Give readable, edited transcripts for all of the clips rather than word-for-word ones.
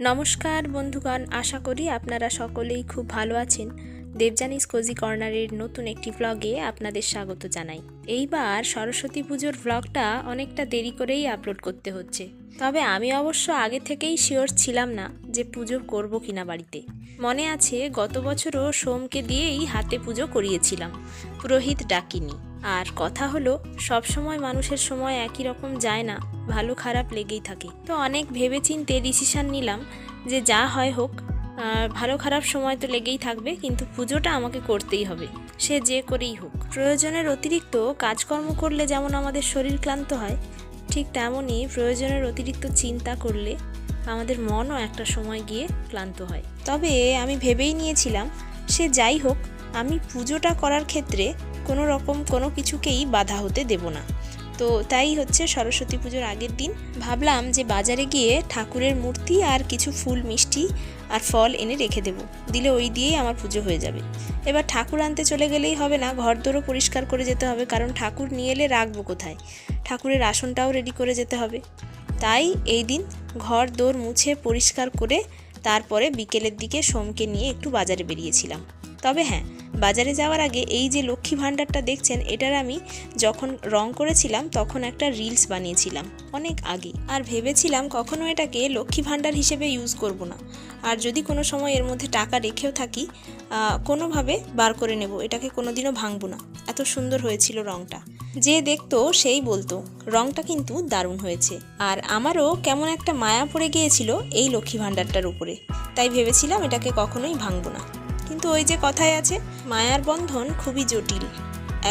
নমস্কার বন্ধুগণ, আশা করি আপনারা সকলেই খুব ভালো আছেন। দেবযানীস কোজি কর্নারের নতুন একটি ব্লগে আপনাদের স্বাগত জানাই। এইবার সরস্বতী পুজোর ব্লগটা অনেকটা দেরি করেই আপলোড করতে হচ্ছে, তবে আমি অবশ্য আগে থেকেই শিওর ছিলাম না যে পুজো করব কিনা বাড়িতে। মনে আছে গত বছরও সোমকে দিয়েই হাতে পুজো করিয়েছিলাম, পুরোহিত ডাকিনি। আর কথা হলো, সবসময় মানুষের সময় একই রকম যায় না, ভালো খারাপ লেগেই থাকে। তো অনেক ভেবেচিন্তে ডিসিশান নিলাম যে যা হয় হোক, ভালো খারাপ সময় তো লেগেই থাকবে, কিন্তু পুজোটা আমাকে করতেই হবে, সে যে করেই হোক। প্রয়োজনের অতিরিক্ত কাজকর্ম করলে যেমন আমাদের শরীর ক্লান্ত হয়, ঠিক তেমনই প্রয়োজনের অতিরিক্ত চিন্তা করলে আমাদের মনও একটা সময় গিয়ে ক্লান্ত হয়। তবে আমি ভেবেই নিয়েছিলাম সে যাই হোক, আমি পুজোটা করার ক্ষেত্রে কোনো কিছুকেই বাধা হতে দেব না। তো তাই হচ্ছে সরস্বতী পুজোর আগের দিন ভাবলাম যে বাজারে গিয়ে ঠাকুরের মূর্তি আর কিছু ফুল মিষ্টি আর ফল এনে রেখে দেব, দিলে ওই দিয়েই আমার পুজো হয়ে যাবে। এবার ঠাকুর আনতে চলে গেলেই হবে না, ঘরদোরও পরিষ্কার করে যেতে হবে, কারণ ঠাকুর নিয়ে এলে রাখবো কোথায়, ঠাকুরের আসনটাও রেডি করে যেতে হবে। তাই এই দিন ঘর দোর মুছে পরিষ্কার করে তারপরে বিকেলের দিকে সোমকে নিয়ে একটু বাজারে বেরিয়েছিলাম। তবে হ্যাঁ, বাজারে যাওয়ার আগে এই যে লক্ষ্মী ভাণ্ডারটা দেখছেন, এটার আমি যখন রং করেছিলাম তখন একটা রিলস বানিয়েছিলাম অনেক আগে, আর ভেবেছিলাম কখনো এটাকে লক্ষ্মী ভাণ্ডার হিসেবে ইউজ করব না, আর যদি কোনো সময় এর মধ্যে টাকা রেখেও থাকি কোনোভাবে বার করে নেব, এটাকে কোনোদিনও ভাঙবো না। এত সুন্দর হয়েছিল রংটা, যে দেখতো সেই বলতো রংটা কিন্তু দারুণ হয়েছে। আর আমারও কেমন একটা মায়া পড়ে গিয়েছিল এই লক্ষ্মী ভাণ্ডারটার উপরে, তাই ভেবেছিলাম এটাকে কখনোই ভাঙবো না। কিন্তু ওই যে কথায় আছে, মায়ার বন্ধন খুবই জটিল,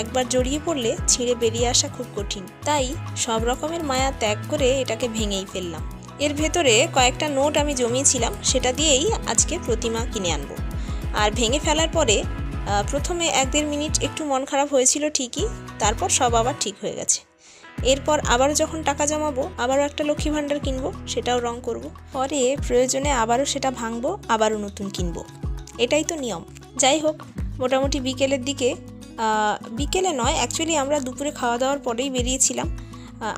একবার জড়িয়ে পড়লে ছিঁড়ে বেরিয়ে আসা খুব কঠিন। তাই সব রকমের মায়া ত্যাগ করে এটাকে ভেঙেই ফেললাম। এর ভেতরে কয়েকটা নোট আমি জমিয়েছিলাম, সেটা দিয়েই আজকে প্রতিমা কিনে আনবো। আর ভেঙে ফেলার পরে প্রথমে 1-1.5 মিনিট একটু মন খারাপ হয়েছিল ঠিকই, তারপর সব আবার ঠিক হয়ে গেছে। এরপর আবারও যখন টাকা জমাবো, আবারও একটা লক্ষ্মী ভাণ্ডার কিনবো, সেটাও রং করব, পরে প্রয়োজনে আবারও সেটা ভাঙবো, আবারও নতুন কিনবো, এটাই তো নিয়ম। যাই হোক, মোটামুটি বিকেলের দিকে, বিকেলে নয় অ্যাকচুয়ালি আমরা দুপুরে খাওয়া দাওয়ার পরেই বেরিয়েছিলাম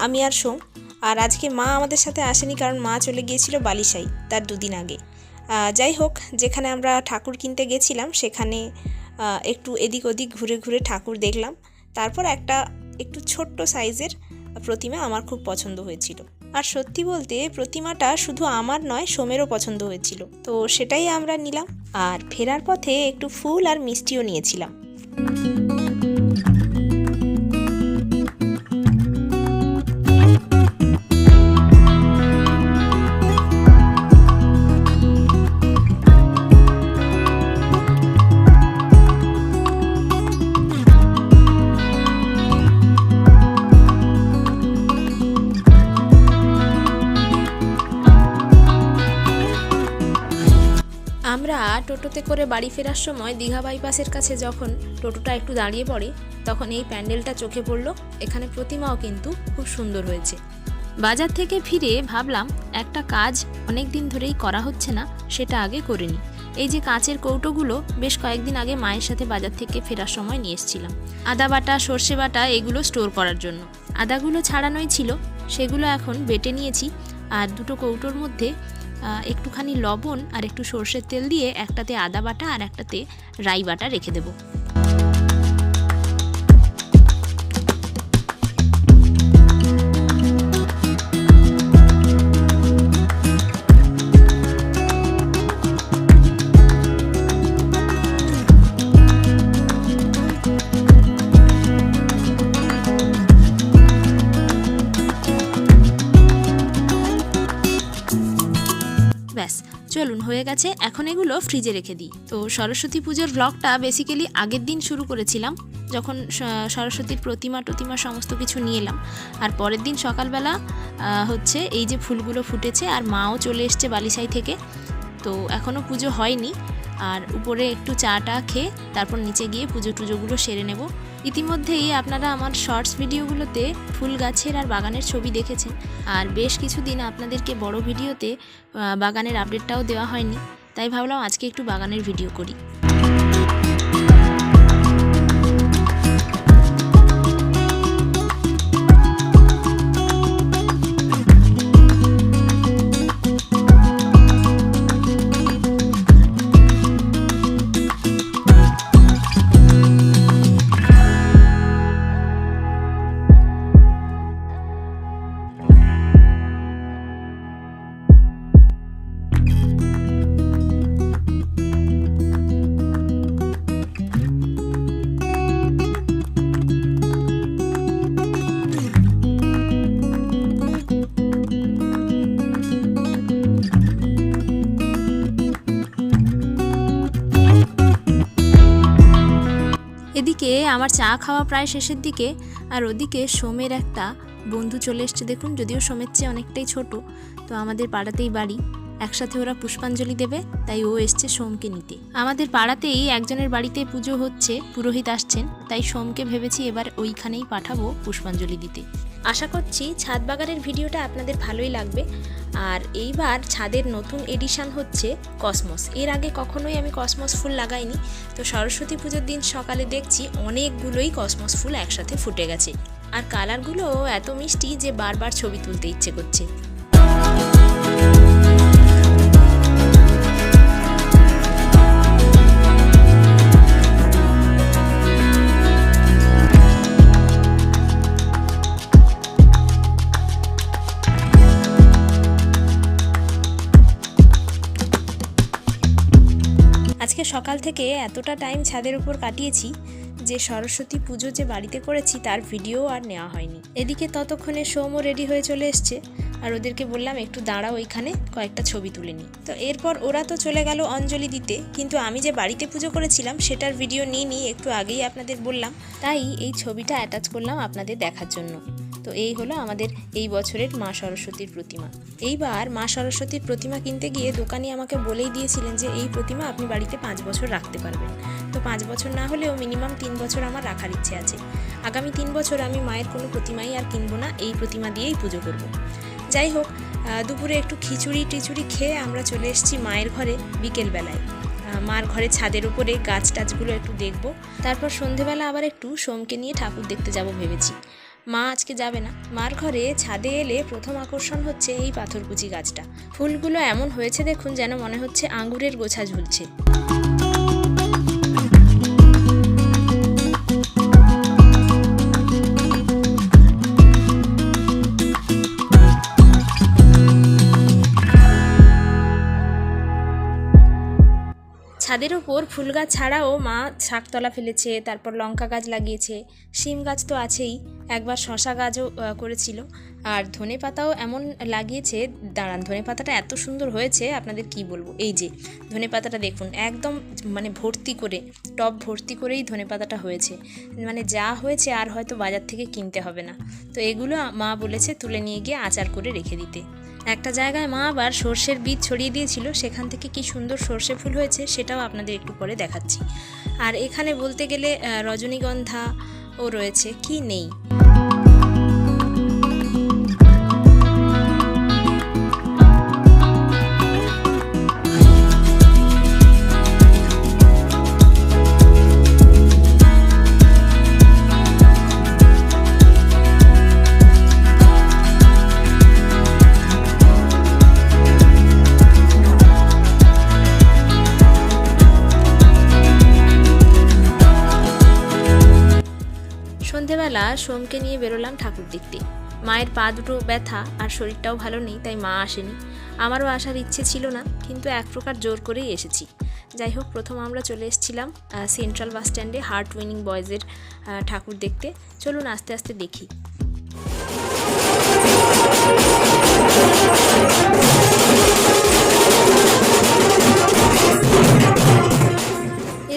আমি আর সোম। আর আজকে মা আমাদের সাথে আসেনি, কারণ মা চলে গিয়েছিল বালিসাই তার 2 দিন আগে। যাই হোক, যেখানে আমরা ঠাকুর কিনতে গেছিলাম সেখানে একটু এদিক ওদিক ঘুরে ঘুরে ঠাকুর দেখলাম। তারপর একটা একটু ছোট্ট সাইজের প্রতিমা আমার খুব পছন্দ হয়েছিল। আর সত্যি বলতে প্রতিমাটা শুধু আমার নয়, সোমেরও পছন্দ হয়েছিল, তো সেটাই আমরা নিলাম। আর ফেরার পথে একটু ফুল আর মিষ্টিও নিয়েছিলাম। আমরা টোটোতে করে বাড়ি ফেরার সময় দীঘা বাইপাসের কাছে যখন টোটোটা একটু দাঁড়িয়ে পড়ে, তখন এই প্যান্ডেলটা চোখে পড়লো। এখানে প্রতিমাও কিন্তু খুব সুন্দর হয়েছে। বাজার থেকে ফিরে ভাবলাম একটা কাজ অনেক দিন ধরেই করা হচ্ছে না, সেটা আগে করে নিই। এই যে কাঁচের কৌটোগুলো বেশ কয়েকদিন আগে মায়ের সাথে বাজার থেকে ফেরার সময় নিয়ে এসেছিলাম, আদা বাটা, সর্ষে বাটা, এগুলো স্টোর করার জন্য। আদাগুলো ছাড়ানোই ছিল, সেগুলো এখন বেটে নিয়েছি। আর দুটো কৌটোর মধ্যে একটুখানি লবণ আর একটু সর্ষের তেল দিয়ে একটাতে আদা বাটা আর একটাতে রাই বাটা রেখে দেব। ব্যাস, চলুন হয়ে গেছে, এখন এগুলো ফ্রিজে রেখে দিই। তো সরস্বতী পুজোর ব্লগটা বেসিক্যালি আগের দিন শুরু করেছিলাম, যখন সরস্বতীর প্রতিমা সমস্ত কিছু নিয়ে এলাম। আর পরের দিন সকালবেলা হচ্ছে এই যে ফুলগুলো ফুটেছে, আর মাও চলে এসছে বালিসাই থেকে। তো এখনও পুজো হয়নি, আর উপরে একটু চাটা খেয়ে তারপর নিচে গিয়ে পুজোগুলো সেরে নেব। ইতিমধ্যেই আপনারা আমার শর্টস ভিডিওগুলোতে ফুল গাছের আর বাগানের ছবি দেখেছেন, আর বেশ কিছুদিন আপনাদেরকে বড় ভিডিওতে বাগানের আপডেটটাও দেওয়া হয়নি, তাই ভাবলাম আজকে একটু বাগানের ভিডিও করি। এদিকে আমার চা খাওয়া প্রায় শেষের দিকে, আর ওদিকে সোমের একটা বন্ধু চলে এসছে দেখুন, যদিও সোমের চেয়ে অনেকটাই ছোট, তো আমাদের পাড়াতেই বাড়ি, একসাথে ওরা পুষ্পাঞ্জলি দেবে, তাই ও এসছে সোমকে নিতে। আমাদের পাড়াতেই একজনের বাড়িতে পুজো হচ্ছে, পুরোহিত আসছেন, তাই সোমকে ভেবেছি এবার ওইখানেই পাঠাবো পুষ্পাঞ্জলি দিতে। আশা করছি ছাদ বাগানের ভিডিওটা আপনাদের ভালোই লাগবে। আর এইবার ছাদের নতুন এডিশন হচ্ছে কসমস। এর আগে কখনোই আমি কসমস ফুল লাগাইনি, তো সরস্বতী পুজোর দিন সকালে দেখছি অনেকগুলোই কসমস ফুল একসাথে ফুটে গেছে, আর কালারগুলো এত মিষ্টি যে বারবার ছবি তুলতে ইচ্ছে করছে। আজকে সকাল থেকে এতটা টাইম ছাদের উপর কাটিয়েছি যে সরস্বতী পুজো যে বাড়িতে করেছি তার ভিডিও আর নেওয়া হয়নি। এদিকে ততক্ষণে সোমও রেডি হয়ে চলে এসছে, আর ওদেরকে বললাম একটু দাঁড়াও, ওইখানে কয়েকটা ছবি তুলে নিই। তো এরপর ওরা তো চলে গেল অঞ্জলি দিতে, কিন্তু আমি যে বাড়িতে পুজো করেছিলাম সেটার ভিডিও নিইনি, একটু আগেই আপনাদের বললাম, তাই এই ছবিটা অ্যাটাচ করলাম আপনাদের দেখার জন্য। তো এই হলো আমাদের এই বছরের মা সরস্বতীর প্রতিমা। এইবার মা সরস্বতীর প্রতিমা কিনতে গিয়ে দোকানি আমাকে বলেই দিয়েছিলেন যে এই প্রতিমা আপনি বাড়িতে 5 বছর রাখতে পারবেন। তো 5 বছর না হলেও মিনিমাম 3 বছর আমার রাখার ইচ্ছে আছে। আগামী 3 বছর আমি মায়ের কোনো প্রতিমাই আর কিনবো না, এই প্রতিমা দিয়েই পুজো করব। যাই হোক, দুপুরে একটু খিচুড়ি টিচুড়ি খেয়ে আমরা চলে এসেছি মায়ের ঘরে বিকেলবেলায়। মার ঘরে ছাদের উপরে গাছ টাছগুলো একটু দেখবো, তারপর সন্ধেবেলা আবার একটু সোমকে নিয়ে ঠাকুর দেখতে যাব ভেবেছি। মা আজকে যাবে না। মার ঘরে ছাদে এলে প্রথম আকর্ষণ হচ্ছে এই পাথরকুচি গাছটা। ফুলগুলো এমন হয়েছে দেখুন, যেন মনে হচ্ছে আঙ্গুরের গোছা ঝুলছে। ছাদের ওপর ফুল গাছ ছাড়াও মা শাকতলা ফেলেছে, তারপর লঙ্কা গাছ লাগিয়েছে, শিম গাছ তো আছেই, একবার শশা গাছও করেছিল, আর ধনে পাতাও এমন লাগিয়েছে। দাঁড়ান, ধনে পাতাটা এত সুন্দর হয়েছে আপনাদের কি বলবো। এই যে ধনে পাতাটা দেখুন, একদম মানে ভর্তি করে, টব ভর্তি করেই ধনে পাতাটা হয়েছে, মানে যা হয়েছে আর হয়তো বাজার থেকে কিনতে হবে না। তো এগুলো মা বলেছে তুলে নিয়ে গিয়ে আচার করে রেখে দিতে। একটা জায়গায় মা আবার সর্ষের বীজ ছড়িয়ে দিয়েছিল, সেখান থেকে কি সুন্দর সর্ষে ফুল হয়েছে সেটাও আপনাদের একটু পরে দেখাচ্ছি। আর এখানে বলতে গেলে রজনীগন্ধাও রয়েছে, কি নেই। সন্ধেবেলা সোমকে নিয়ে বেরোলাম ঠাকুর দেখতে। মায়ের পা দুটো ব্যথা আর শরীরটাও ভালো নেই, তাই মা আসেনি। আমারও আসার ইচ্ছে ছিল না, কিন্তু এক প্রকার জোর করেই এসেছি। যাই হোক, প্রথম আমরা চলে এসেছিলাম সেন্ট্রাল বাস স্ট্যান্ডে হার্ট উইনিং বয়েজের ঠাকুর দেখতে। চলুন আস্তে আস্তে দেখি।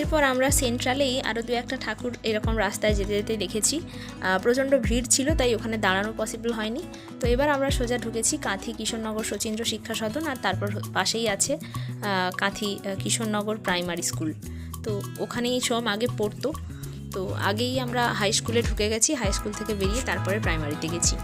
এরপর আমরা সেন্ট্রালেই আরও 2-1টা ঠাকুর এরকম রাস্তায় যেতে যেতে দেখেছি। প্রচণ্ড ভিড় ছিল, তাই ওখানে দাঁড়ানো পসিবল হয়নি। তো এবার আমরা সোজা ঢুকেছি কাঁথি কিশোরনগর শচীন্দ্র শিক্ষা সদন, আর তারপর পাশেই আছে কাঁথি কিশোরনগর প্রাইমারি স্কুল। তো ওখানেই সোম আগে পড়তো, তো আগেই আমরা হাই স্কুলে ঢুকে গেছি। হাই স্কুল থেকে বেরিয়ে তারপরে প্রাইমারিতে গেছি।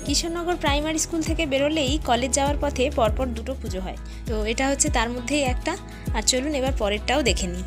কিশোরনগর প্রাইমারি স্কুল থেকে বেরোলেই কলেজ যাওয়ার পথে পরপর দুটো পুজো হয়, তো এটা হচ্ছে তার মধ্যেই একটা। আর চলুন এবার পরেরটাও দেখে নিই।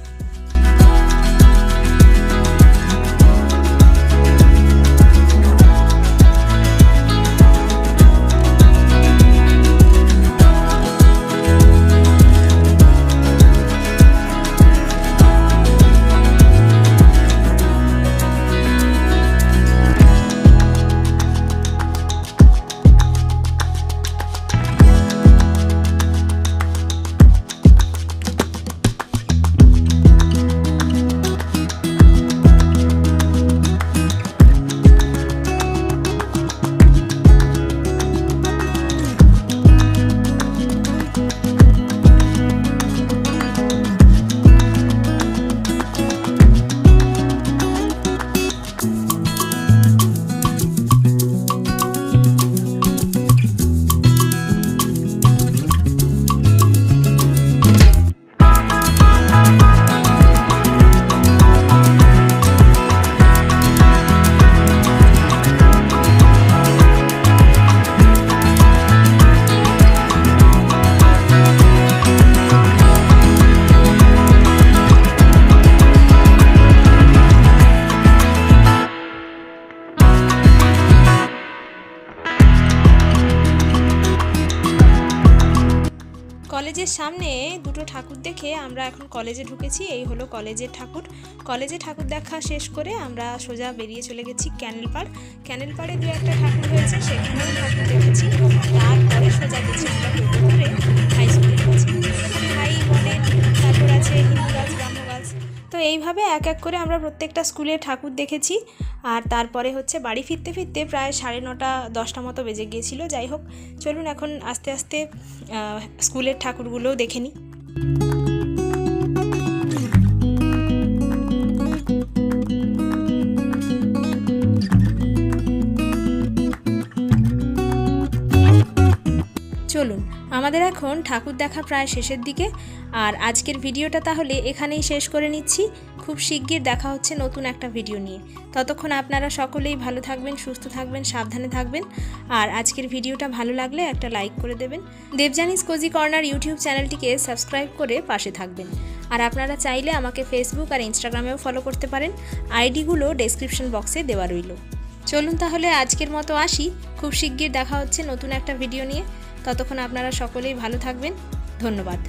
কলেজের সামনে দুটো ঠাকুর দেখে আমরা এখন কলেজে ঢুকেছি। এই হলো কলেজের ঠাকুর। কলেজে ঠাকুর দেখা শেষ করে আমরা সোজা বেরিয়ে চলে গেছি ক্যানেল পাড়। ক্যানেল পাড়ে দু একটা ঠাকুর হয়েছে, সেখানেও ঠাকুর দেখেছি। তারপরে সোজা গেছি আমরা টোটো করে হাই স্কুলের কাছে। হাই বলেন, তারপর আছে হিন্দু গাছ, ব্রাহ্ম গাছ। তো এইভাবে এক এক করে আমরা প্রত্যেকটা স্কুলে ঠাকুর দেখেছি। আর তারপরে হচ্ছে বাড়ি ফিরতে ফিরতে প্রায় 9:30 10টা মতো বেজে গিয়েছিল। যাই হোক, চলুন এখন আস্তে আস্তে স্কুলের ঠাকুরগুলোও দেখে নিই। চলুন, আমাদের এখন ঠাকুর দেখা প্রায় শেষের দিকে। আর আজকের ভিডিওটা তাহলে এখানেই শেষ করে নিচ্ছি। খুব শিগগির দেখা হচ্ছে নতুন একটা ভিডিও নিয়ে। ততক্ষণ আপনারা সকলেই ভালো থাকবেন, সুস্থ থাকবেন, সাবধানে থাকবেন। আর আজকের ভিডিওটা ভালো লাগলে একটা লাইক করে দেবেন। দেবজানিস কোজি কর্নার ইউটিউব চ্যানেলটিকে সাবস্ক্রাইব করে পাশে থাকবেন। আর আপনারা চাইলে আমাকে ফেসবুক আর ইনস্টাগ্রামেও ফলো করতে পারেন। আইডিগুলো ডেসক্রিপশন বক্সে দেওয়া রইল। চলুন তাহলে আজকের মতো আসি। খুব শিগগির দেখা হচ্ছে নতুন একটা ভিডিও নিয়ে। ততক্ষণ আপনারা সকলেই ভালো থাকবেন। ধন্যবাদ।